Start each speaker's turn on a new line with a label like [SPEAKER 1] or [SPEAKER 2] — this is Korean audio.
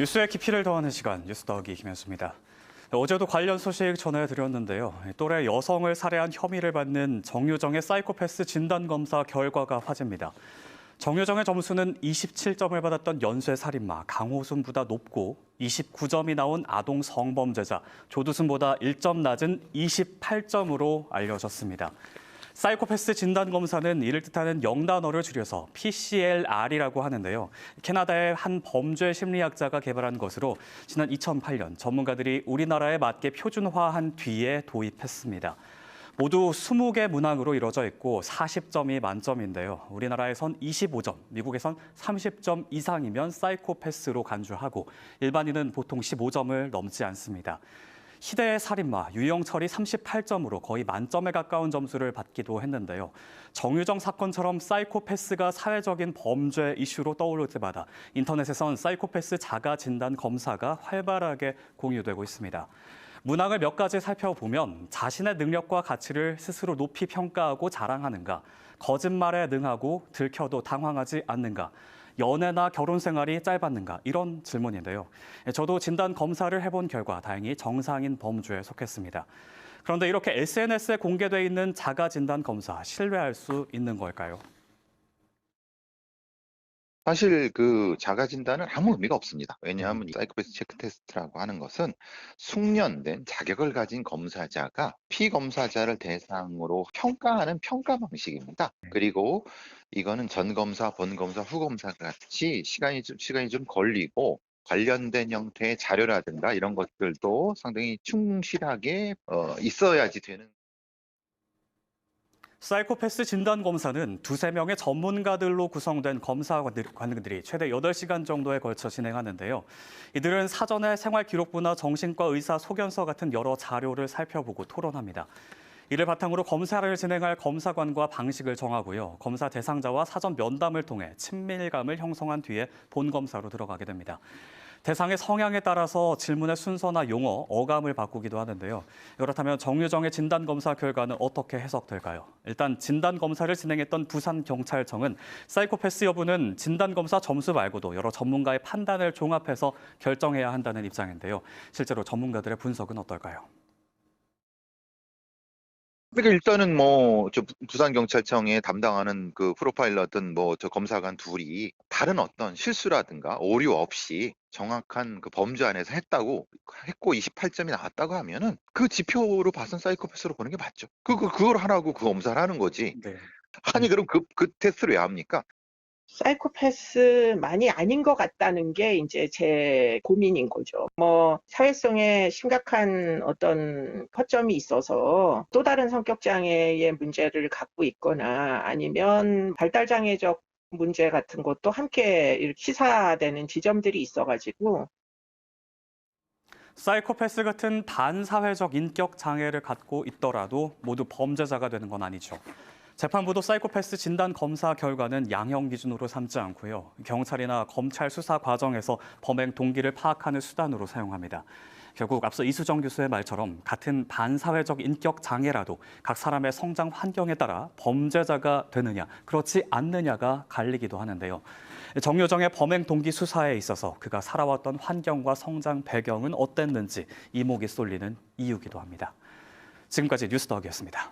[SPEAKER 1] 뉴스의 깊이를 더하는 시간, 뉴스 더하기 김현수입니다. 어제도 관련 소식 전해드렸는데요. 또래 여성을 살해한 혐의를 받는 정유정의 사이코패스 진단검사 결과가 화제입니다. 정유정의 점수는 27점을 받았던 연쇄살인마 강호순보다 높고 29점이 나온 아동 성범죄자 조두순보다 1점 낮은 28점으로 알려졌습니다. 사이코패스 진단검사는 이를 뜻하는 영단어를 줄여서 PCLR이라고 하는데요. 캐나다의 한 범죄 심리학자가 개발한 것으로 지난 2008년 전문가들이 우리나라에 맞게 표준화한 뒤에 도입했습니다. 모두 20개 문항으로 이루어져 있고 40점이 만점인데요. 우리나라에선 25점, 미국에선 30점 이상이면 사이코패스로 간주하고 일반인은 보통 15점을 넘지 않습니다. 희대의 살인마 유영철이 38점으로 거의 만점에 가까운 점수를 받기도 했는데요. 정유정 사건처럼 사이코패스가 사회적인 범죄 이슈로 떠오를 때마다 인터넷에선 사이코패스 자가 진단 검사가 활발하게 공유되고 있습니다. 문항을 몇 가지 살펴보면 자신의 능력과 가치를 스스로 높이 평가하고 자랑하는가, 거짓말에 능하고 들켜도 당황하지 않는가, 연애나 결혼 생활이 짧았는가 이런 질문인데요. 저도 진단 검사를 해본 결과 다행히 정상인 범주에 속했습니다. 그런데 이렇게 SNS에 공개돼 있는 자가 진단 검사 신뢰할 수 있는 걸까요?
[SPEAKER 2] 사실 그 자가 진단은 아무 의미가 없습니다. 왜냐하면 이 사이코패스 체크 테스트라고 하는 것은 숙련된 자격을 가진 검사자가 피검사자를 대상으로 평가하는 평가 방식입니다. 그리고 이거는 전검사, 본검사, 후검사 같이 시간이 좀 걸리고 관련된 형태의 자료라든가 이런 것들도 상당히 충실하게 있어야지 되는.
[SPEAKER 1] 사이코패스 진단검사는 두세 명의 전문가들로 구성된 검사관들이 최대 8시간 정도에 걸쳐 진행하는데요. 이들은 사전에 생활 기록부나 정신과 의사 소견서 같은 여러 자료를 살펴보고 토론합니다. 이를 바탕으로 검사를 진행할 검사관과 방식을 정하고요. 검사 대상자와 사전 면담을 통해 친밀감을 형성한 뒤에 본검사로 들어가게 됩니다. 대상의 성향에 따라서 질문의 순서나 용어, 어감을 바꾸기도 하는데요. 그렇다면 정유정의 진단검사 결과는 어떻게 해석될까요? 일단 진단검사를 진행했던 부산경찰청은 사이코패스 여부는 진단검사 점수 말고도 여러 전문가의 판단을 종합해서 결정해야 한다는 입장인데요. 실제로 전문가들의 분석은 어떨까요?
[SPEAKER 2] 그러니까 일단은 저 부산경찰청에 담당하는 그 프로파일러든 저 검사관 둘이 다른 어떤 실수라든가 오류 없이 정확한 그 범주 안에서 했고 28점이 나왔다고 하면은 그 지표로 봐선 사이코패스로 보는 게 맞죠. 그걸 하라고 그 검사를 하는 거지.
[SPEAKER 1] 네.
[SPEAKER 2] 아니 그럼 그 테스트를 왜 합니까?
[SPEAKER 3] 사이코패스만이 아닌 것 같다는 게 이제 제 고민인 거죠. 사회성에 심각한 어떤 허점이 있어서 또 다른 성격 장애의 문제를 갖고 있거나 아니면 발달 장애적 문제 같은 것도 함께 이렇게 시사되는 지점들이 있어가지고
[SPEAKER 1] 사이코패스 같은 반사회적 인격 장애를 갖고 있더라도 모두 범죄자가 되는 건 아니죠. 재판부도 사이코패스 진단 검사 결과는 양형 기준으로 삼지 않고요. 경찰이나 검찰 수사 과정에서 범행 동기를 파악하는 수단으로 사용합니다. 결국 앞서 이수정 교수의 말처럼 같은 반사회적 인격 장애라도 각 사람의 성장 환경에 따라 범죄자가 되느냐, 그렇지 않느냐가 갈리기도 하는데요. 정유정의 범행 동기 수사에 있어서 그가 살아왔던 환경과 성장 배경은 어땠는지 이목이 쏠리는 이유기도 합니다. 지금까지 뉴스더기였습니다.